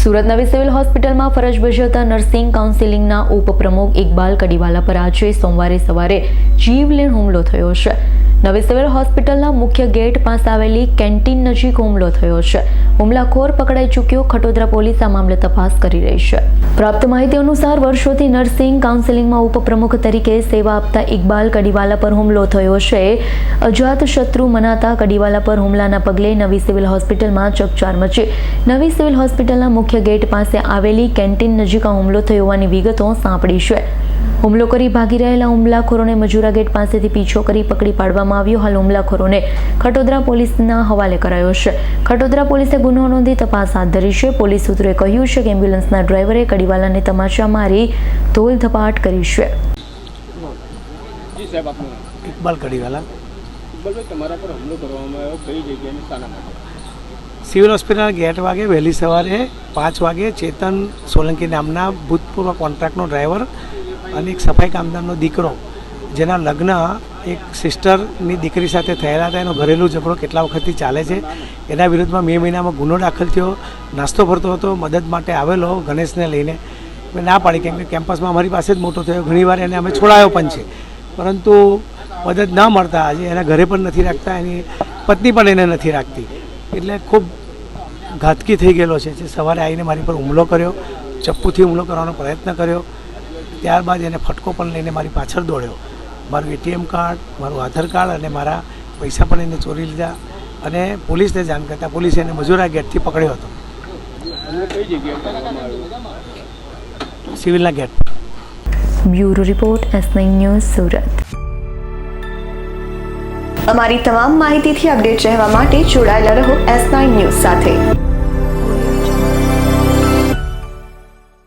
સુરત નવી સિવિલ હોસ્પિટલમાં ફરજ બજાવતા નર્સિંગ કાઉન્સિલિંગના ઉપપ્રમુખ ઇકબાલ કડીવાલા પર આજે સોમવારે સવારે જીવલેણ હુમલો થયો છે। નવી સિવિલ હોસ્પિટલના મુખ્ય ગેટ પાસે આવેલી કેન્ટીન નજીક હુમલો થયો છે। હુમલાખોર પકડાઈ ચૂક્યો। ખટોદરા પોલીસ આ મામલે તપાસ કરી રહી છે। પ્રાપ્ત માહિતી અનુસાર વર્ષોથી નર્સિંગ કાઉન્સિલિંગમાં ઉપપ્રમુખ તરીકે સેવા આપતા ઇકબાલ કડીવાલા પર હુમલો થયો છે। અજાત શત્રુ મનાતા કડીવાલા પર હુમલાના પગલે નવી સિવિલ હોસ્પિટલમાં ચકચાર મચી। નવી સિવિલ હોસ્પિટલના મુખ્ય ગેટ પાસે આવેલી કેન્ટીન નજીક આ હુમલો થયો હોવાની વિગતો સાંપડી છે। હુમલો કરી ભાગી રહેલા હુમલાખોરોને મજૂરા ગેટ પાસેથી પીછો કરી પકડી પાડવામાં આવ્યો। હાલ હુમલાખોરોને ખટોદરા પોલીસના હવાલે કરાયો છે। ખટોદરા પોલીસે ગુનો નોંધી તપાસ હાથ ધરી છે। પોલીસ સૂત્રોએ કહ્યું છે કે એમ્બ્યુલન્સના ડ્રાઈવરે કડીવાલાને તમાચા મારી ધોલ ધપાટ કરી છે। ઇકબાલ કડીવાલા તમારા પર હુમલો કરવામાં આવ્યો કઈ જગ્યાએ અને શાના માટે? સિવિલ હોસ્પિટલના ગેટ વાગે વહેલી સવારે 5 વાગે ચેતન સોલંકી નામના ભૂતપૂર્વ કોન્ટ્રાક્ટનો ડ્રાઈવર અને એક સફાઈ કામદારનો દીકરો જેના લગ્ન એક સિસ્ટરની દીકરી સાથે થયેલા હતા, એનો ઘરેલું ઝઘડો કેટલા વખતથી ચાલે છે, એના વિરુદ્ધમાં મે મહિનામાં ગુનો દાખલ થયો। નાસ્તો ફરતો હતો, મદદ માટે આવેલો ગણેશને લઈને, મેં ના પાડી કેમ કે કેમ્પસમાં અમારી પાસે જ મોટો થયો। ઘણીવાર એને અમે છોડાયો પણ છે, પરંતુ મદદ ન મળતા આજે એના ઘરે પણ નથી રાખતા, એની પત્ની પણ એને નથી રાખતી, એટલે ખૂબ ઘાતકી થઈ ગયેલો છે। સવારે આવીને મારી પર હુમલો કર્યો, ચપ્પુથી હુમલો કરવાનો પ્રયત્ન કર્યો, ત્યારબાદ એને ફટકો પણ લઈને મારી પાછળ દોડ્યો। મારું એટીએમ કાર્ડ, મારું આધાર કાર્ડ અને મારા પૈસા પણ એને ચોરી લીધા અને પોલીસને જાણ કરતાં પોલીસે એને મજૂરા ગેટથી પકડ્યો હતો, કઈ જગ્યાએ? સિવિલના ગેટ પર। Bureau report S9 news Surat. અમારી તમામ માહિતીથી અપડેટ રહેવા માટે જોડાયેલા રહો S9 ન્યૂઝ સાથે।